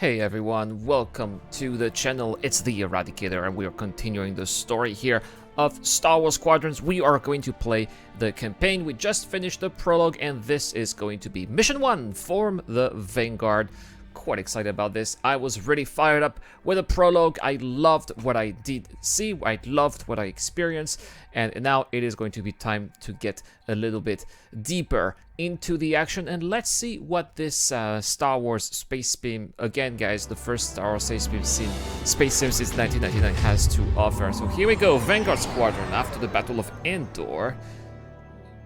Hey everyone, welcome to the channel. It's the Eradicator and we are continuing the story here of Star Wars Squadrons. We are going to play the campaign. We just finished the prologue and this is going to be Mission 1, Form the Vanguard. Quite excited about this. I was really fired up with the prologue. I loved what I did see. I loved what I experienced. And now it is going to be time to get a little bit deeper into the action. And let's see what this Star Wars Space Beam, again guys, the first Star Wars Space Beam since 1999 has to offer. So here we go, Vanguard Squadron after the Battle of Endor.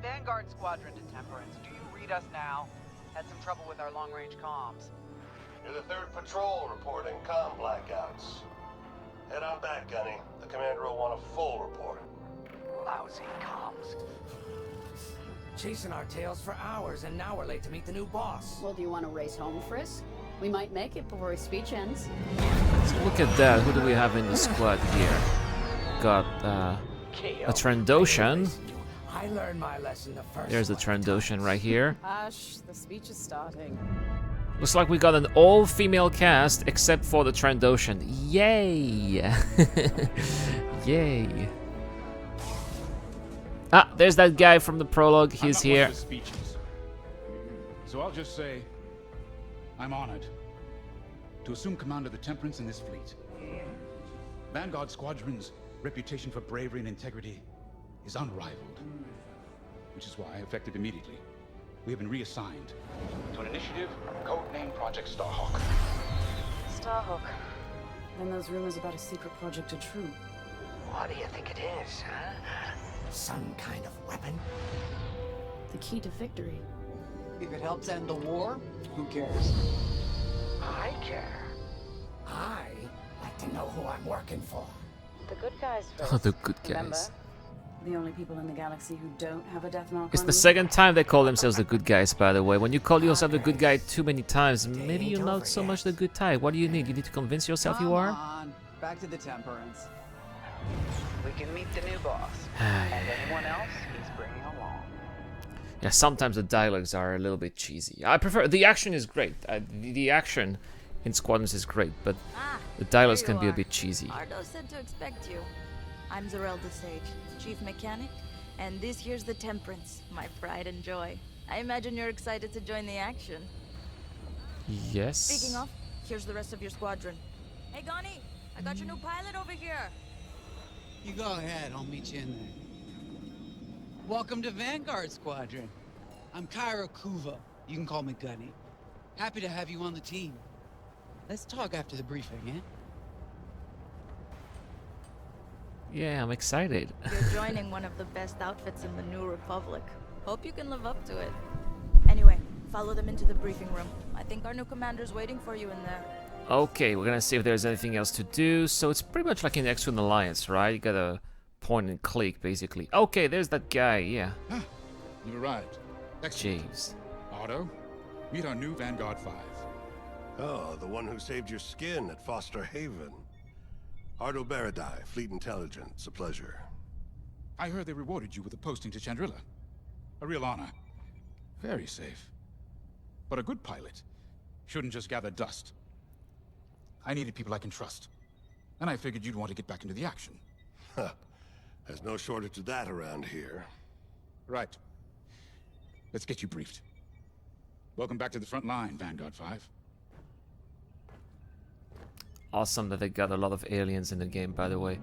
Vanguard Squadron to Temperance, do you read us now? Had some trouble with our long-range comms. You're the 3rd patrol reporting comm blackouts. Head on back, Gunny. The commander will want a full report. Lousy comms. Chasing our tails for hours, and now we're late to meet the new boss. Well, do you want to race home, Frisk? We might make it before his speech ends. So look at that. Who do we have in the squad here? Got a Trandoshan. I learned my lesson the first There's the Trandoshan right here. Hush, the speech is starting. Looks like we got an all-female cast except for the Trandoshan. Yay! Yay! Ah, there's that guy from the prologue. He's here. So I'll just say, I'm honored to assume command of the Temperance in this fleet. Vanguard Squadron's reputation for bravery and integrity is unrivaled, which is why, effective immediately, we have been reassigned to an initiative codenamed Project Starhawk. Starhawk. Then those rumors about a secret project are true. What do you think it is, huh? Some kind of weapon? The key to victory. If it helps end the war, who cares? I care. I like to know who I'm working for. The good guys first. Oh, the good Remember? guys. The only people in the galaxy who don't have a death mark It's on the them. second time they call themselves the good guys, by the way. When you call yourself the good guy too many times, maybe you're not so much the good guy. What do you need? You need to convince yourself you are? Come on, back to the Temperance. We can meet the new boss. And anyone else he's bringing along. Yeah, sometimes the dialogues are a little bit cheesy. I prefer... The action is great. The action in Squadrons is great, but the dialogues can be a bit cheesy. Ardo said to expect you. I'm Zarel the Sage, Chief Mechanic, and this here's the Temperance, my pride and joy. I imagine you're excited to join the action. Yes. Speaking of, here's the rest of your squadron. Hey, Gani, I got your new pilot over here. You go ahead, I'll meet you in there. Welcome to Vanguard Squadron. I'm Kyra Kuva. You can call me Gunny. Happy to have you on the team. Let's talk after the briefing, eh? Yeah, I'm excited. You're joining one of the best outfits in the New Republic. Hope you can live up to it. Anyway, follow them into the briefing room. I think our new commander's waiting for you in there. Okay, we're gonna see if there's anything else to do. So it's pretty much like in X-Wing Alliance, right? You gotta point and click, basically. Okay, there's that guy, yeah. Ah, you've arrived. Excellent. Jeez. Otto, meet our new Vanguard 5. Oh, the one who saved your skin at Foster Haven. Ardo Baradai, Fleet Intelligence. A pleasure. I heard they rewarded you with a posting to Chandrilla. A real honor. Very safe. But a good pilot shouldn't just gather dust. I needed people I can trust. And I figured you'd want to get back into the action. Huh. There's no shortage of that around here. Right. Let's get you briefed. Welcome back to the front line, Vanguard 5. Awesome that they got a lot of aliens in the game, by the way.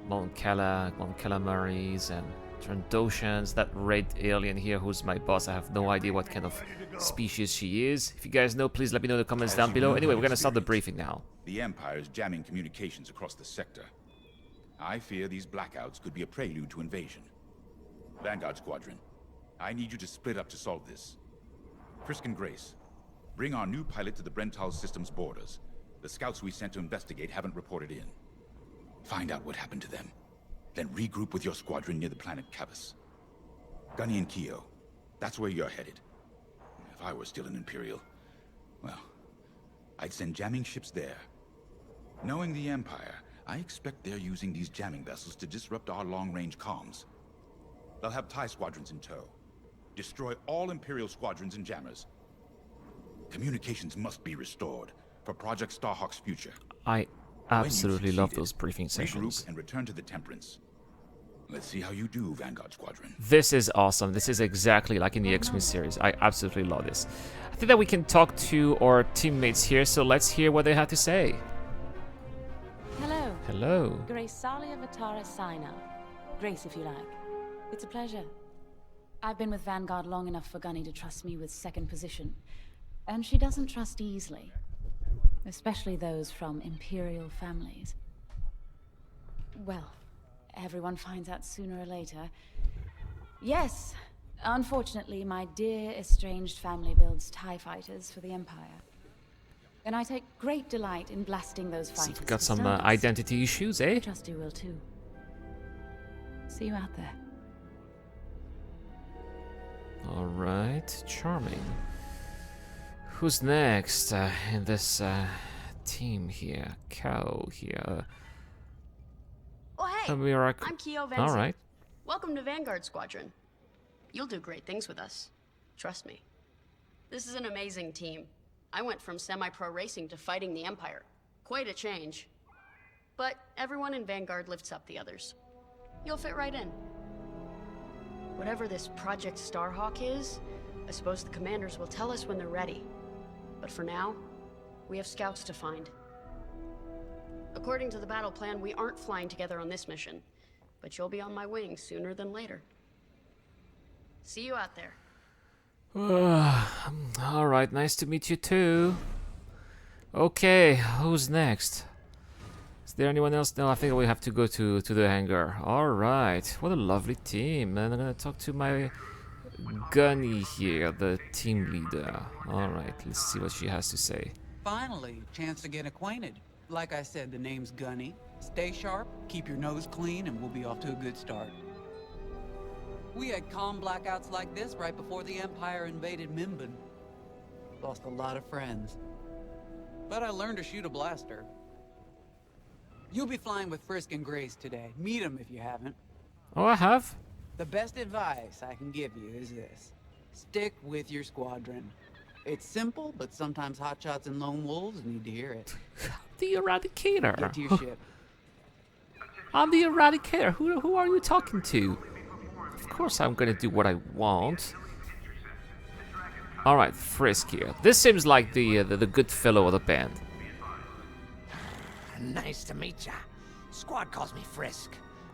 Mon Calamaris, and Trandoshans. That red alien here who's my boss. I have no idea what kind of species she is. If you guys know, please let me know in the comments down below. Anyway, we're gonna start the briefing now. The Empire is jamming communications across the sector. I fear these blackouts could be a prelude to invasion. Vanguard Squadron, I need you to split up to solve this. Frisk and Grace, bring our new pilot to the Brental system's borders. The scouts we sent to investigate haven't reported in. Find out what happened to them. Then regroup with your squadron near the planet Cavus. Gunny and Keo, that's where you're headed. If I were still an Imperial, well, I'd send jamming ships there. Knowing the Empire, I expect they're using these jamming vessels to disrupt our long-range comms. They'll have TIE squadrons in tow. Destroy all Imperial squadrons and jammers. Communications must be restored, for Project Starhawk's future. I When absolutely you've love succeeded, those briefing sessions. regroup and return to the Temperance. Let's see how you do, Vanguard Squadron. This is awesome. This is exactly like in the X-Wing series. I absolutely love this. I think that we can talk to our teammates here, so let's hear what they have to say. Hello. Hello. Grace Salia Vatara Sina. Grace, if you like. It's a pleasure. I've been with Vanguard long enough for Gunny to trust me with second position. And she doesn't trust easily. Especially those from Imperial families. Well, everyone finds out sooner or later. Yes, unfortunately, my dear estranged family builds TIE fighters for the Empire. And I take great delight in blasting those So fighters. you've got for some service. identity issues, eh? I trust you will too. See you out there. Alright, charming. Who's next in this team here? Cow here. Oh, hey! Miracle. I'm Keo Venzi. Alright. Welcome to Vanguard Squadron. You'll do great things with us. Trust me. This is an amazing team. I went from semi-pro racing to fighting the Empire. Quite a change. But everyone in Vanguard lifts up the others. You'll fit right in. Whatever this Project Starhawk is, I suppose the commanders will tell us when they're ready. But for now, we have scouts to find. According to the battle plan, we aren't flying together on this mission. But you'll be on my wing sooner than later. See you out there. Alright, nice to meet you too. Okay, who's next? Is there anyone else? No, I think we have to go to the hangar. Alright, what a lovely team. And I'm gonna talk to my Gunny here, the team leader. Alright, let's see what she has to say. Finally, chance to get acquainted. Like I said, the name's Gunny. Stay sharp, keep your nose clean, and we'll be off to a good start. We had calm blackouts like this right before the Empire invaded Minban. Lost a lot of friends. But I learned to shoot a blaster. You'll be flying with Frisk and Grace today. Meet them if you haven't. Oh, I have? The best advice I can give you is this. Stick with your squadron. It's simple, but sometimes hotshots and lone wolves need to hear it. The Eradicator. Get to your ship. I'm the Eradicator. Who are you talking to? Of course I'm gonna do what I want. Alright, Frisk here. This seems like the good fellow of the band. Nice to meet ya. Squad calls me Frisk.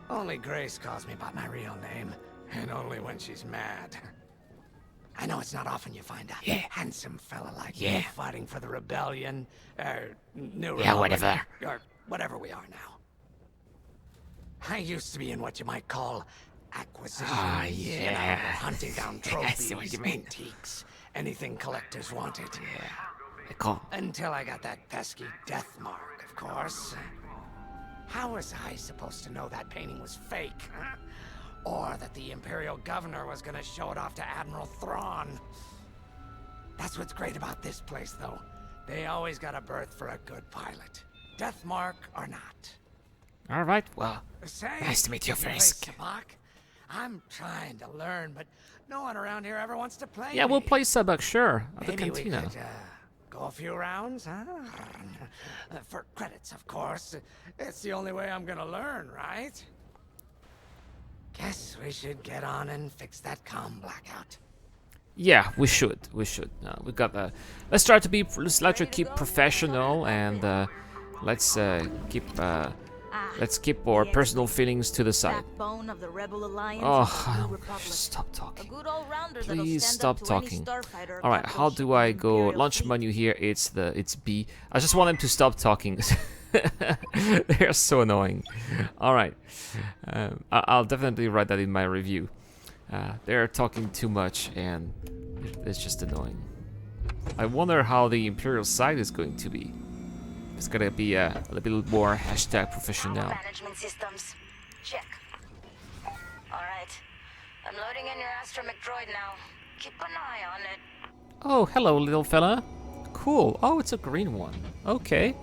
Only Grace calls me by my real name, and only when she's mad. I know it's not often you find a handsome fella like you fighting for the rebellion, new republic, or whatever we are now. I used to be in what you might call acquisitions, you know, hunting down trophies, antiques, anything collectors wanted. Until I got that pesky death mark, of course. How was I supposed to know that painting was fake? Huh? Or that the Imperial Governor was gonna show it off to Admiral Thrawn? That's what's great about this place, though. They always got a berth for a good pilot. Death mark or not. Alright, well, Say, nice to meet you, you play Frisk. Sabacc? I'm trying to learn, but no one around here ever wants to play Yeah, we'll me. play Sabacc, sure, at the Maybe we cantina. could, go a few rounds, huh? For credits, of course. It's the only way I'm gonna learn, right? Guess we should get on and fix that comm blackout. Yeah, we should. We got let's try to be. Let's keep professional and let's keep our personal feelings to the side. Backbone of the Rebel Alliance. Oh, Republic. stop A talking. good all-rounder that'll Please stand stop up to any talking. starfighter All right, or how do I go? Imperial Launch fleet. menu here. It's B. I just want them to stop talking. They're so annoying. All right, I'll definitely write that in my review. They're talking too much and it's just annoying. I wonder how the Imperial side is going to be. It's gonna be a little more #professional. Management systems. Check. Alright. I'm loading in your astromech droid now. Keep an eye on it. Oh, hello, little fella. Cool. Oh, it's a green one. Okay.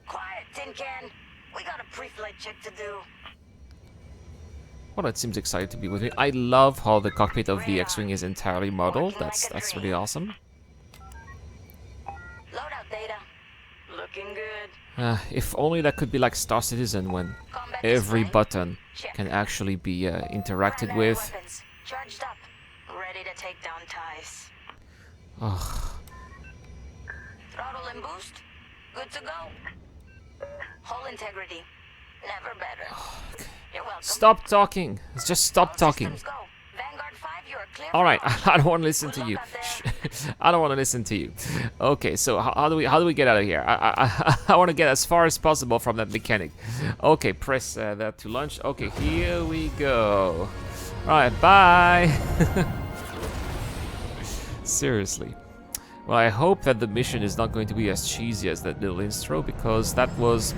Quiet, Tin Can. We got a pre-flight check to do. Well, it seems excited to be with me. I love how the cockpit of the X-Wing is entirely modeled. That's really awesome. If only that could be like Star Citizen when every button can actually be interacted with. Weapons charged up, ready to take down ties. Ugh. Throttle and boost, good to go. Hull integrity, never better. You're welcome. Stop talking. Just stop talking. Systems go. Vanguard 5, you are clear. All right, for I don't want to listen to you. I don't want to listen to you. Okay, so how do we get out of here? I want to get as far as possible from that mechanic. Okay, press that to launch. Okay, here we go. All right, bye. Seriously. Well, I hope that the mission is not going to be as cheesy as that little intro, because that was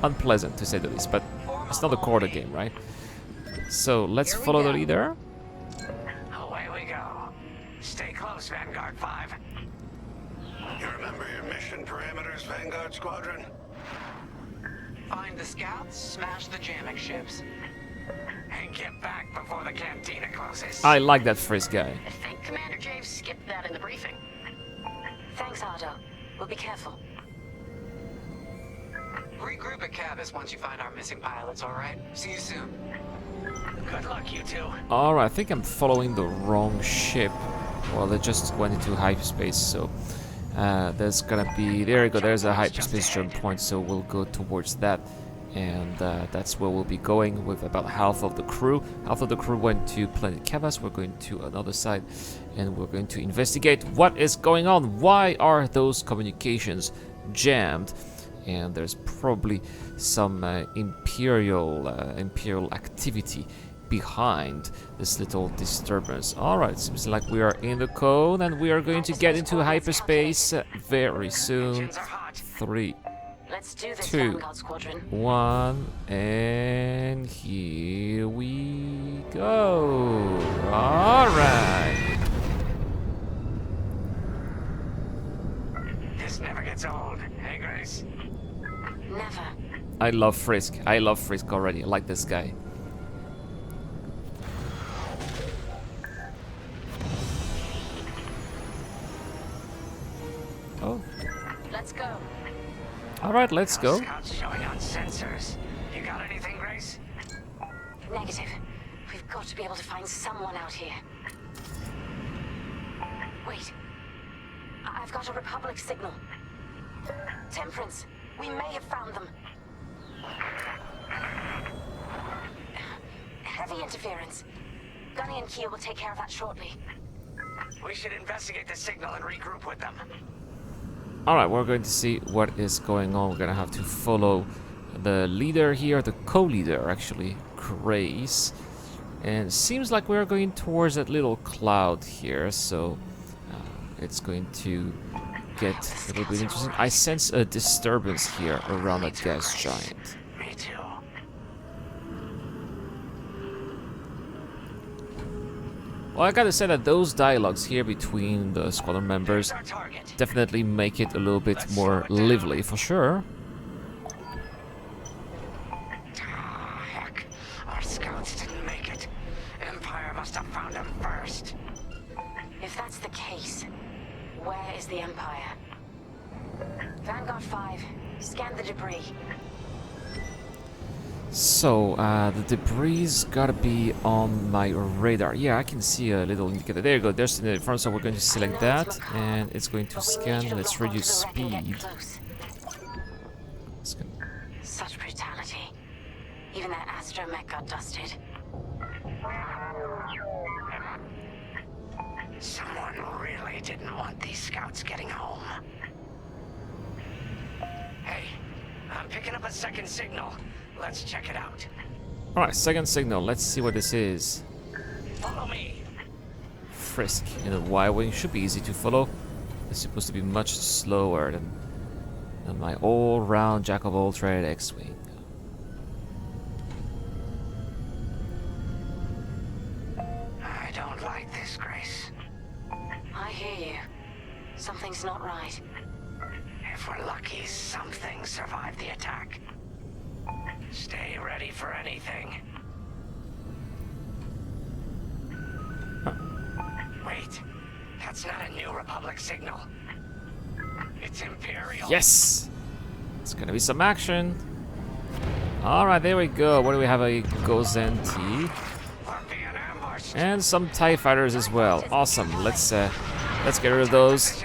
unpleasant to say the least. But it's not the core of the game, right? So let's follow the leader. Away we go. Stay close, Vanguard 5. You remember your mission parameters, Vanguard Squadron? Find the scouts, smash the jamming ships. And get back before the cantina closes. I like that Frisk guy. I think Commander Javes skipped that in the briefing. Thanks, Otto. We'll be careful. Regroup at Cabus once you find our missing pilots, alright? See you soon. Good luck, you two. Alright, I think I'm following the wrong ship. Well, they just went into hyperspace, so there's gonna be... There you go, there's a hyperspace jump point, so we'll go towards that. And that's where we'll be going with about half of the crew. Half of the crew went to Planet Cavas. We're going to another side, and we're going to investigate what is going on. Why are those communications jammed? And there's probably some imperial activity behind this little disturbance. Alright, seems like we are in the cone, and we are going to get into hyperspace very soon. 3, Let's do this, 2, Vanguard Squadron. 1, and here we go. Alright. This never gets old, hey Grace? Never. I love Frisk. I love Frisk already. I like this guy. Oh. Let's go. Alright, let's go. Scouts showing on sensors. You got anything, Grace? Negative. We've got to be able to find someone out here. Wait. I've got a Republic signal. Temperance. We may have found them. Heavy interference. Gunny and Kia will take care of that shortly. We should investigate the signal and regroup with them. Alright, we're going to see what is going on. We're gonna have to follow the leader here, the co-leader actually, Grace. And it seems like we're going towards that little cloud here, so it's going to get a little bit interesting. I sense a disturbance here around that gas giant. Me too. Well, I gotta say that those dialogues here between the squadron members Our target. definitely make it a little bit more lively, for sure. Ah, heck. Our scouts didn't make it. Empire must have found them first. If that's the case, where is the Empire? Vanguard 5, scan the debris. So, the debris gotta be on my radar. Yeah, I can see a little indicator. There you go, there's in front, so we're going to select that, and it's going to scan. Let's reduce speed. Such brutality. Even that astromech got dusted. Someone really didn't want these scouts getting home. Hey, I'm picking up a second signal. Let's check it out. Alright, second signal. Let's see what this is. Follow me. Frisk in a Y-wing should be easy to follow. It's supposed to be much slower than my all-round jack-of-all-trade X-wing. I don't like this, Grace. I hear you. Something's not right. If we're lucky, something survived the attack. Stay ready for anything. Wait, that's not a New Republic signal. It's Imperial. Yes! It's gonna be some action. Alright, there we go. What do we have? A Gozenti. And some TIE fighters as well. Awesome. Let's get rid of those.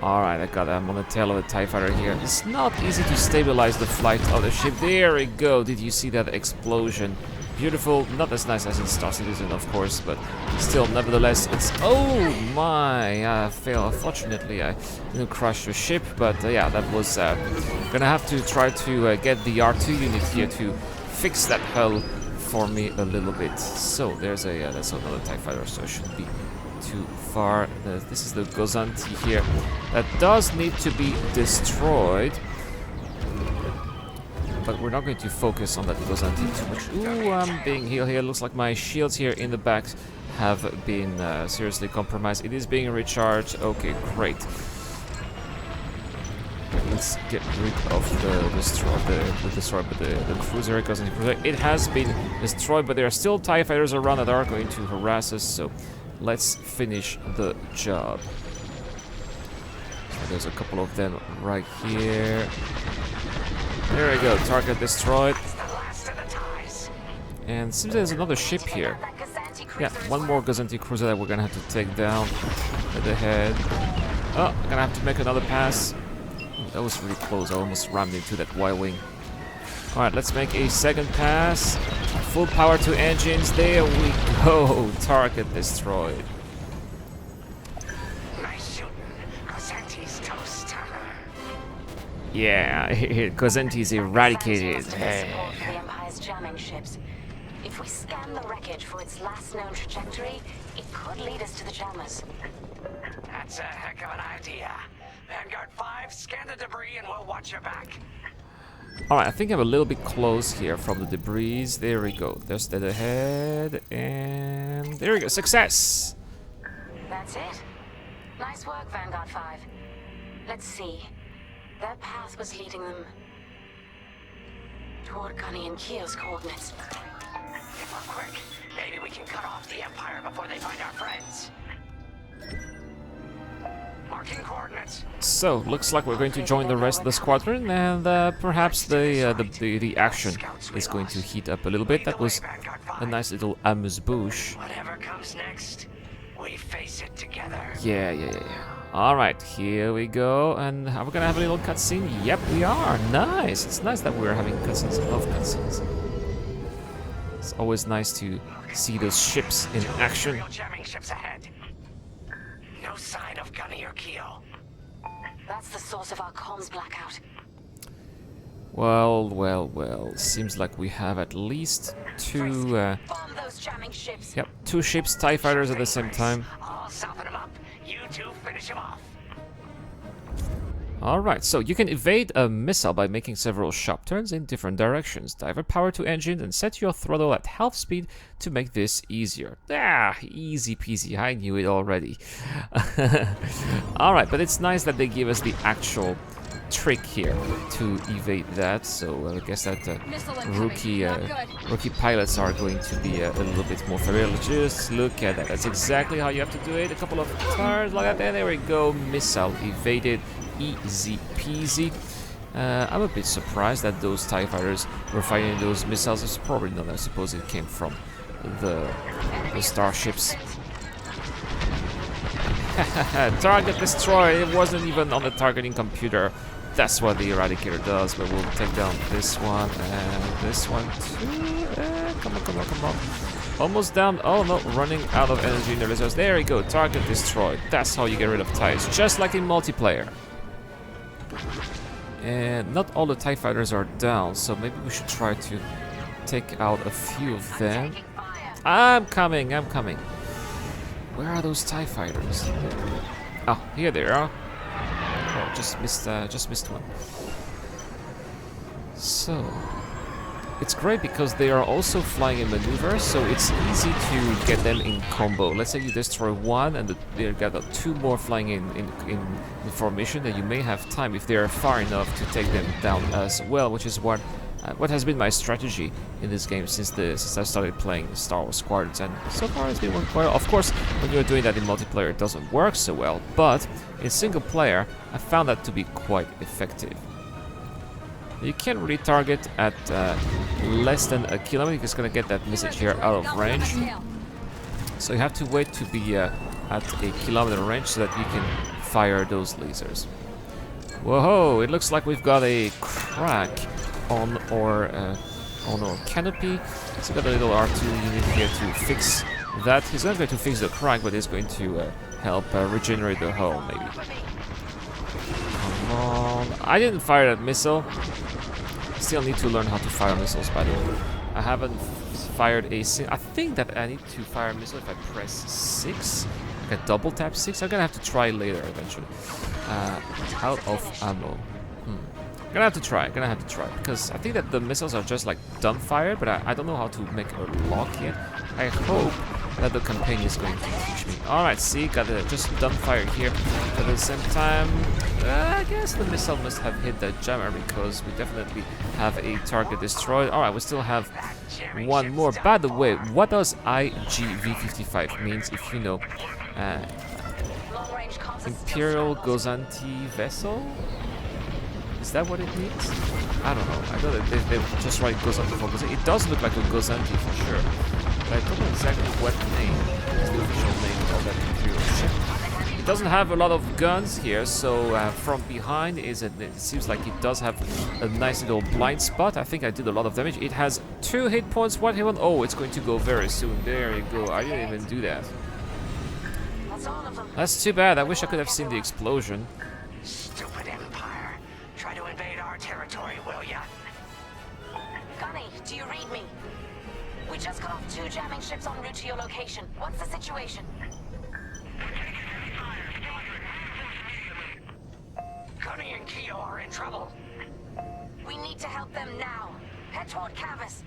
Alright, I got I'm on the tail of a TIE fighter here. It's not easy to stabilize the flight of the ship. There we go. Did you see that explosion? Beautiful. Not as nice as in Star Citizen, of course, but still, nevertheless, it's... Oh my! I failed. Fortunately, I didn't crash the ship, but yeah, that was... gonna have to try to get the R2 unit here to fix that hull for me a little bit. So, there's a... that's another TIE fighter, so it shouldn't be too far. This is the Gozanti here. That does need to be destroyed. But we're not going to focus on that Gozanti too much. Ooh, I'm being healed here. Looks like my shields here in the back have been seriously compromised. It is being recharged. Okay, great. Let's get rid of the cruiser, Gozanti cruiser. It has been destroyed, but there are still TIE fighters around that are going to harass us, so let's finish the job. So there's a couple of them right here. There we go, target destroyed. And seems there's another ship here. Yeah, one more Gozanti cruiser that we're gonna have to take down at the head. Oh, I'm gonna have to make another pass. Ooh, that was really close, I almost rammed into that Y-wing. Alright, let's make a second pass. Full power to engines, there we go. Target destroyed. Yeah, Gozanti's eradicated. The Empire's jamming ships. If we scan the wreckage for its last known trajectory, it could lead us to the jammers. That's a heck of an idea. Vanguard 5, scan the debris and we'll watch your back. Alright, I think I'm a little bit close here from the debris. There we go. There's that ahead. And there we go. Success! That's it. Nice work, Vanguard 5. Let's see. Their path was leading them toward Gunny and Keel's coordinates. If we're quick, maybe we can cut off the Empire before they find our friends. Marking coordinates. So, looks like we're going to join the rest of the squadron, and perhaps the action is going to heat up a little bit. That was a nice little amuse-bouche. Whatever comes next, we face it together. Yeah. Alright, here we go, and are we gonna have a little cutscene? Yep, we are. Nice. It's nice that we're having cutscenes. I love cutscenes. It's always nice to see those ships in action. Real jamming ships ahead. No sign of Gunny or Keel. That's the source of our comms blackout. Well. Seems like we have at least two. Bomb those jamming ships. Yep, two ships, TIE fighters at the same time. I'll soften them up. You two finish him off. Alright, so you can evade a missile by making several sharp turns in different directions. Divert power to engine and set your throttle at half speed to make this easier. Ah, easy peasy, I knew it already. Alright, but it's nice that they give us the actual trick here to evade that, so I guess that rookie pilots are going to be a little bit more familiar. Just look at that, that's exactly how you have to do it. A couple of turns like that, and there we go, missile evaded, easy peasy. I'm a bit surprised that those TIE fighters were firing those missiles. It's probably not, I suppose it came from the starships. Target destroyed, it wasn't even on the targeting computer. That's what the Eradicator does, but we'll take down this one and this one too. Come on. Almost down. Oh no, running out of energy in the reserves. There we go, target destroyed. That's how you get rid of TIEs, just like in multiplayer. And not all the TIE fighters are down, so maybe we should try to take out a few of them. I'm coming. Where are those TIE fighters? Oh, here they are. Oh, just missed one. So, it's great because they are also flying in maneuver, so it's easy to get them in combo. Let's say you destroy one and they've got two more flying in formation, then you may have time if they are far enough to take them down as well, which is what what has been my strategy in this game since I started playing Star Wars Squadrons, and so far it's been working quite well. Of course, when you're doing that in multiplayer, it doesn't work so well, but in single player, I found that to be quite effective. You can't really target at less than a kilometer. You're just gonna get that message here out of range. So you have to wait to be at a kilometer range so that you can fire those lasers. Whoa! It looks like we've got a crack on our canopy. So we've got a little R2 unit here to fix that. He's not going to fix the crack, but he's going to help regenerate the hull, maybe. Come on! I didn't fire that missile. Still need to learn how to fire missiles, by the way. I haven't fired a single. I think that I need to fire a missile if I press 6. Like a double tap 6. I'm gonna have to try later eventually. Out of ammo. Gonna have to try. Because I think that the missiles are just like dumb fired, but I don't know how to make a lock yet. I hope that the campaign is going to teach me. Alright, see, got it just dumb fire here. But at the same time, I guess the missile must have hit the jammer because we definitely have a target destroyed. Alright, we still have one more. By the way, what does IGV-55 means, if you know? Imperial Gozanti vessel? Is that what it means? I don't know. I know that they just write Gozanti for Gozanti. It does look like a Gozanti for sure. But I don't know exactly what name is the official name of that Imperial ship. It doesn't have a lot of guns here, so from behind it seems like it does have a nice little blind spot. I think I did a lot of damage. It has 2 hit points, 1 hit point. Oh, it's going to go very soon. There you go. I didn't even do that. That's too bad. I wish I could have seen the explosion. Stupid Empire. Try to invade our territory, will ya? Gunny, do you read me? We just got off 2 jamming ships en route to your location. What's the situation? Gunny and Keo are in trouble. We need to help them now. Head toward Cavis.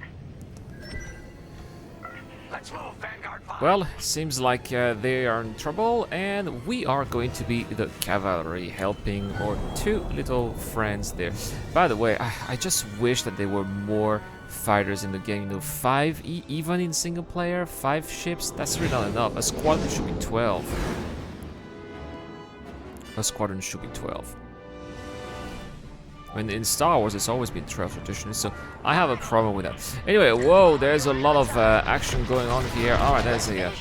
Let's move, Vanguard 5. Well, seems like they are in trouble, and we are going to be the cavalry helping our 2 little friends there. By the way, I just wish that there were more fighters in the game. You know, 5 even in single player, 5 ships. That's really not enough. A squadron should be 12. A squadron should be 12. I mean, in Star Wars, it's always been 12 traditionally, so I have a problem with that. Anyway, whoa, there's a lot of action going on here. Alright, there's a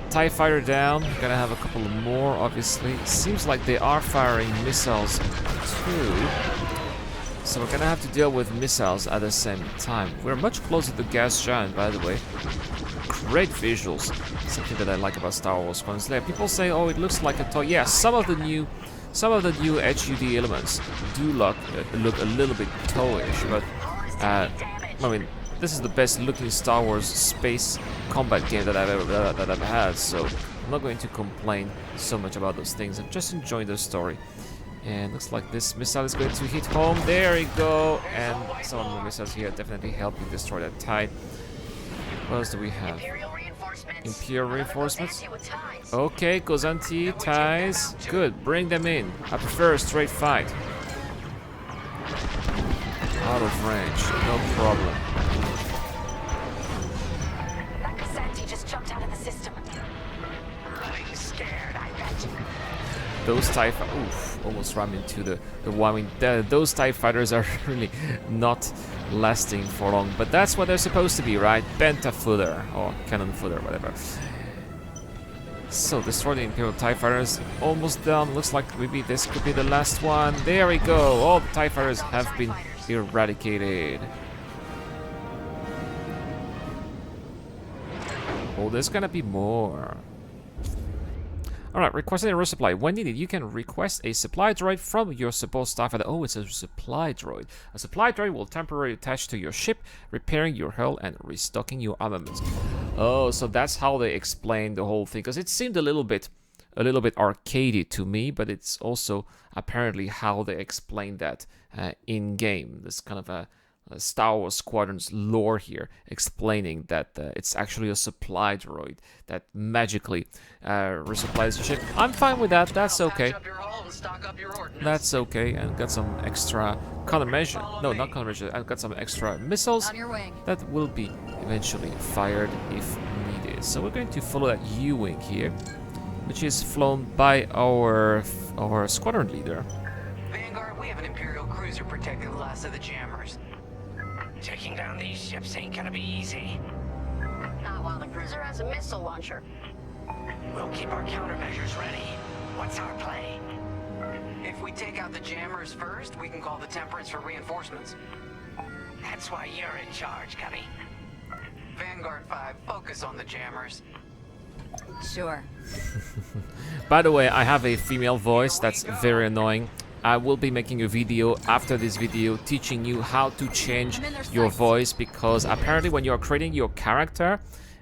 TIE fighter down. Gonna have a couple more, obviously. Seems like they are firing missiles too. So we're gonna have to deal with missiles at the same time. We're much closer to Gas Giant, by the way. Great visuals. Something that I like about Star Wars Squadrons. People say, oh, it looks like a toy. Yeah, some of the new HUD elements do look a little bit toyish, but I mean, this is the best looking Star Wars space combat game that I've ever had, so I'm not going to complain so much about those things. I'm just enjoying the story. And looks like this missile is going to hit home. There you go. And some of the missiles here definitely helping destroy that TIE. What else do we have? Imperial reinforcements. Okay, Gozanti, TIEs. Good, bring them in. I prefer a straight fight. Out of range, no problem. That Gozanti just jumped out of the system. I'm scared, I bet. Those TIE oof, almost ran into the one. I mean, those TIE fighters are really not lasting for long, but that's what they're supposed to be, right? Penta footer or cannon footer, whatever. So destroy the Imperial TIE fighters. Almost done. Looks like maybe this could be the last one. There we go. All the TIE fighters have been eradicated. Oh, there's gonna be more. Alright, requesting a resupply. When needed, you can request a supply droid from your support staff. Oh, it's a supply droid. A supply droid will temporarily attach to your ship, repairing your hull and restocking your armaments. Oh, so that's how they explain the whole thing. Because it seemed a little bit arcadey to me, but it's also apparently how they explain that in game. This kind of a Star Wars Squadrons lore here, explaining that it's actually a supply droid that magically resupplies the ship. I'm fine with that. That's okay. That's okay. And got some extra countermeasure. No, not countermeasure. I've got some extra missiles that will be eventually fired if needed. So we're going to follow that U-wing here, which is flown by our squadron leader. Vanguard, we have an Imperial cruiser protecting the last of the jammers. Taking down these ships ain't gonna be easy. Not while the cruiser has a missile launcher. We'll keep our countermeasures ready. What's our play? If we take out the jammers first, we can call the Temperance for reinforcements. That's why you're in charge, Gunny. Vanguard 5, focus on the jammers. Sure. By the way, I have a female voice that's very annoying. I will be making a video after this video teaching you how to change your voice, because apparently when you're creating your character,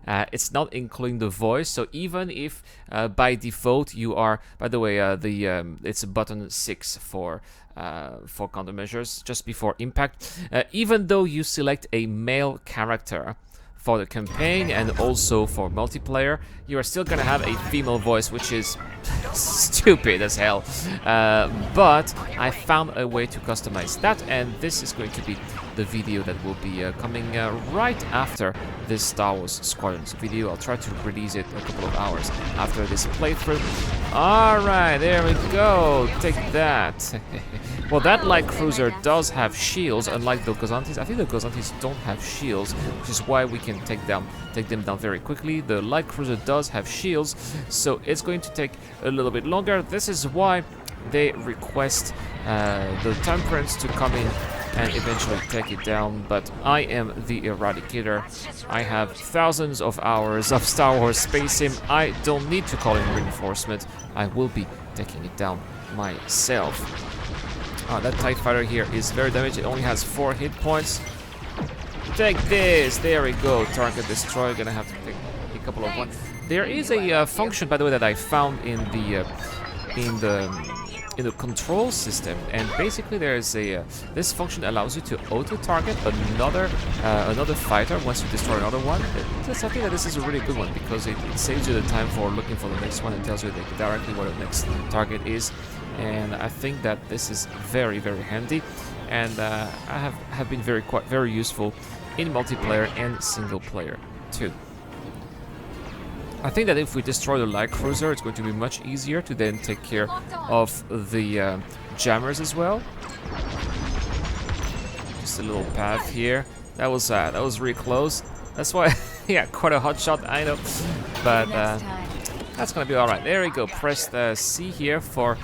it's not including the voice. So even if by default you are, by the way, it's button 6 for countermeasures just before impact. Even though you select a male character for the campaign and also for multiplayer, you are still gonna have a female voice, which is stupid as hell. But I found a way to customize that, and this is going to be the video that will be coming right after this Star Wars Squadrons video. I'll try to release it a couple of hours after this playthrough. Alright, there we go. Take that. Well, that light cruiser does have shields, unlike the Gozantis. I think the Gozantis don't have shields, which is why we can take them down very quickly. The light cruiser does have shields, so it's going to take a little bit longer. This is why they request the Temperance to come in and eventually take it down. But I am the Eradicator. I have thousands of hours of Star Wars Space Sim. I don't need to call in reinforcement. I will be taking it down myself. That TIE fighter here is very damaged. It only has 4 hit points. Take this! There we go. Target destroy. Gonna have to take a couple of ones. There is a function, by the way, that I found in the control system, and basically there is a this function allows you to auto-target another fighter once you destroy another one. I think that this is a really good one, because it saves you the time for looking for the next one and tells you directly what the next target is. And I think that this is very, very handy, and I have been very useful in multiplayer and single player too. I think that if we destroy the light cruiser, it's going to be much easier to then take care of the jammers as well. Just a little path here. That was really close. That's why, yeah, quite a hot shot, I know, but that's gonna be all right. There we go. Press the C here for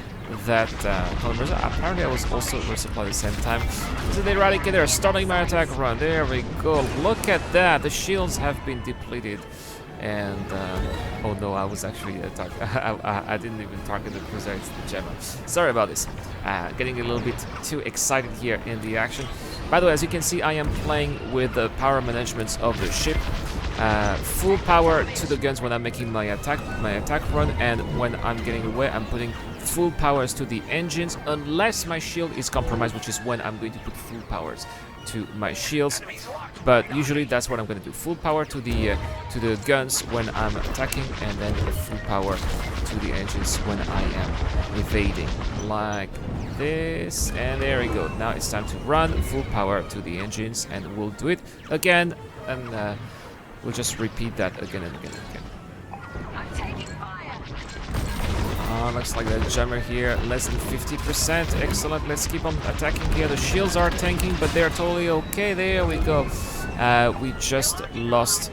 that countermeasure. Apparently I was also resupply at the same time. This is the Eradicator starting my attack run. There we go. Look at that. The shields have been depleted. And oh no, I was actually I didn't even target the cruiser, it's the jammer. Sorry about this. Getting a little bit too excited here in the action. By the way, as you can see, I am playing with the power management of the ship. Full power to the guns when I'm making my attack run, and when I'm getting away, I'm putting full powers to the engines, unless my shield is compromised, which is when I'm going to put full powers to my shields. But usually that's what I'm going to do. Full power to the guns when I'm attacking, and then full power to the engines when I am evading, like this. And there we go. Now it's time to run. Full power to the engines, and we'll do it again, and we'll just repeat that again and again and again. Looks like the jammer here, less than 50%. Excellent. Let's keep on attacking here. The shields are tanking, but they're totally okay. There we go. We just lost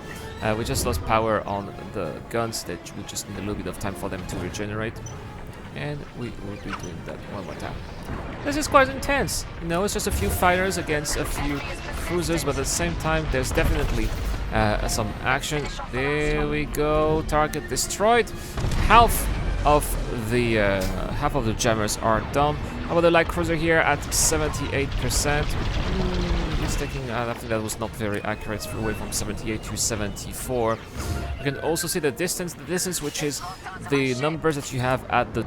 power on the guns. That we just need a little bit of time for them to regenerate, and we will be doing that one more time. This is quite intense. You know, it's just a few fighters against a few cruisers, but at the same time, there's definitely some action. There we go. Target destroyed. Half of the jammers are done. How about the light cruiser here at 78%? He's taking, I think that was not very accurate. It's away from 78 to 74. You can also see the distance, which is the numbers that you have at the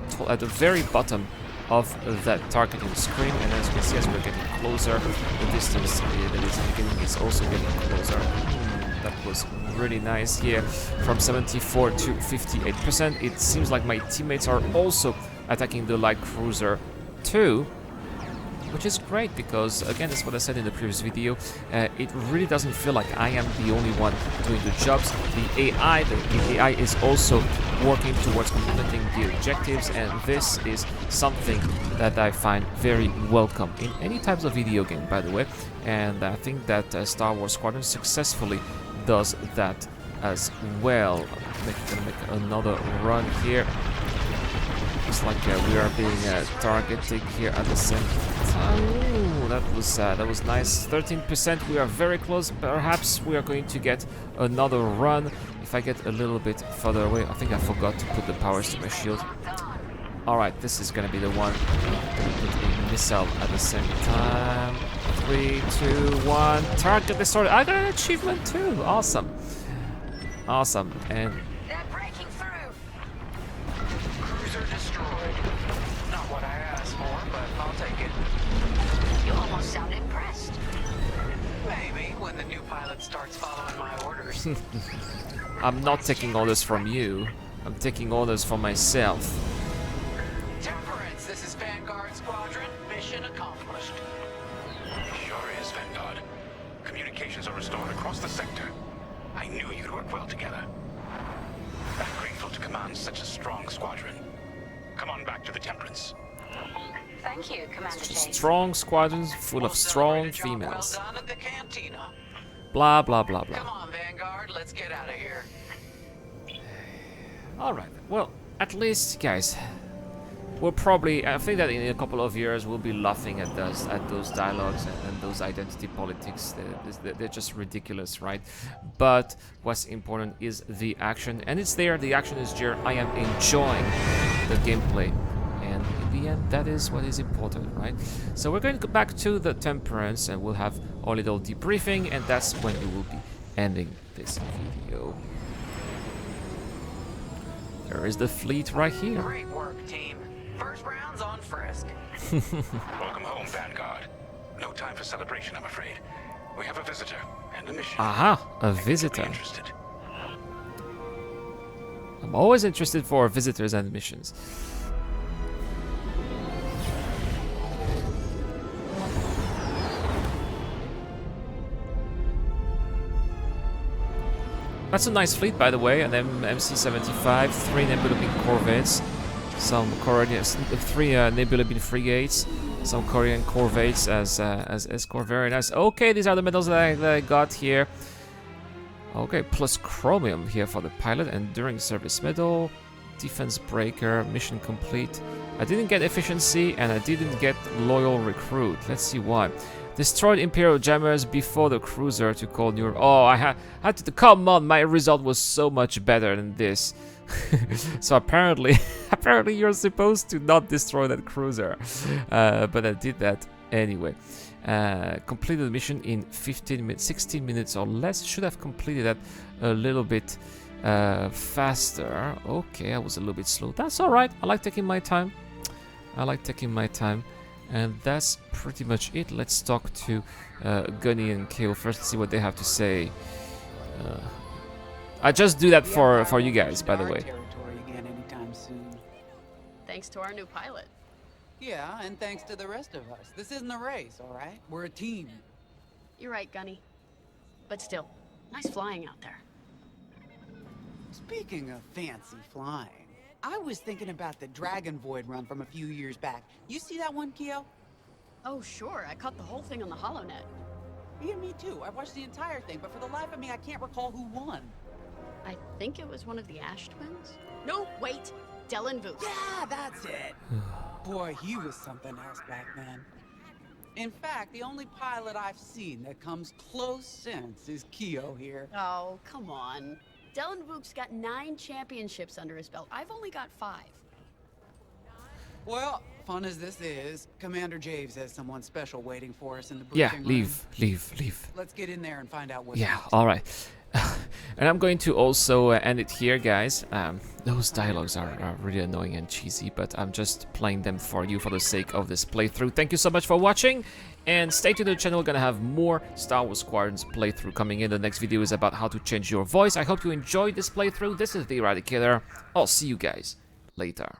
very bottom of that targeting screen, and as you can see, as we're getting closer, the distance that is indicating is also getting closer. That was really nice here, from 74 to 58%. It seems like my teammates are also attacking the light cruiser too, which is great because, again, that's what I said in the previous video, it really doesn't feel like I am the only one doing the jobs. The AI is also working towards completing the objectives, and this is something that I find very welcome in any types of video game, by the way, and I think that Star Wars Squadrons successfully does that as well. Gonna make another run here. Looks like we are being targeted here at the same time. Ooh, that was nice. 13%. We are very close. Perhaps we are going to get another run if I get a little bit further away. I think I forgot to put the powers to my shield. All right, this is gonna be the one. Put a missile at the same time. 3, 2, 1. Target destroyed. I got an achievement too. Awesome. Awesome. And They're breaking through. Cruiser destroyed. Not what I asked for, but I'll take it. You almost sound impressed. Maybe when the new pilot starts following my orders. I'm not taking orders from you. I'm taking orders from myself. Temperance, this is Vanguard Squadron. Mission accomplished. Sure is, Vanguard. Communications are restored across the sector. I knew you'd work well together. I'm grateful to command such a strong squadron. Come on back to the Temperance. Thank you, Commander Chase. Strong squadrons full of strong Celebrate a job females. Well done at the cantina. Blah, blah, blah, blah. Come on, Vanguard, let's get out of here. Alright, well, at least, guys, we'll probably, I think that in a couple of years we'll be laughing at those dialogues and those identity politics. They're just ridiculous, right? But what's important is the action, and it's there, the action is there. I am enjoying the gameplay, and in the end, that is what is important, right? So we're going to go back to the Temperance, and we'll have our little debriefing, and that's when we will be ending this video. There is the fleet right here. Great work, team. First round's on Frisk. Welcome home, Vanguard. No time for celebration, I'm afraid. We have a visitor and a mission. Aha, a I think you'll be visitor. interested. I'm always interested for visitors and missions. That's a nice fleet, by the way, an MC-75, 3 Nebula beam corvettes, some Korean, 3 Nebula beam frigates, some Korean corvettes as escort. Very nice. Okay, these are the medals that I got here. Okay, plus chromium here for the pilot, enduring service medal, defense breaker, mission complete. I didn't get efficiency and I didn't get loyal recruit. Let's see why. Destroyed Imperial jammers before the cruiser to call new. Oh, I had to. Come on, my result was so much better than this. So apparently you're supposed to not destroy that cruiser, but I did that anyway. Completed the mission in 16 minutes or less. Should have completed that a little bit faster. Okay, I was a little bit slow. That's all right. I like taking my time. And that's pretty much it. Let's talk to Gunny and Kale first, see what they have to say. I just do that for you guys, by the way. Territory again anytime soon. Thanks to our new pilot. Yeah, and thanks to the rest of us. This isn't a race, all right? We're a team. You're right, Gunny. But still, nice flying out there. Speaking of fancy flying, I was thinking about the Dragon Void run from a few years back. You see that one, Kyo? Oh, sure. I caught the whole thing on the HoloNet. Yeah, me too. I watched the entire thing, but for the life of me, I can't recall who won. I think it was one of the Ash twins. No, wait. Dylan Vooch. Yeah, that's it. Boy, he was something else back then. In fact, the only pilot I've seen that comes close since is Kyo here. Oh, come on. Dylan Vooch's got 9 championships under his belt. I've only got 5. Well, fun as this is, Commander Javes has someone special waiting for us in the briefing Yeah, room. leave. Let's get in there and find out what's Yeah, next. all right. And I'm going to also end it here, guys. Those dialogues are really annoying and cheesy, but I'm just playing them for you for the sake of this playthrough. Thank you so much for watching, and stay tuned to the channel. We're gonna have more Star Wars Squadrons playthrough coming in. The next video is about how to change your voice. I hope you enjoyed this playthrough. This is the Eradicator. I'll see you guys later.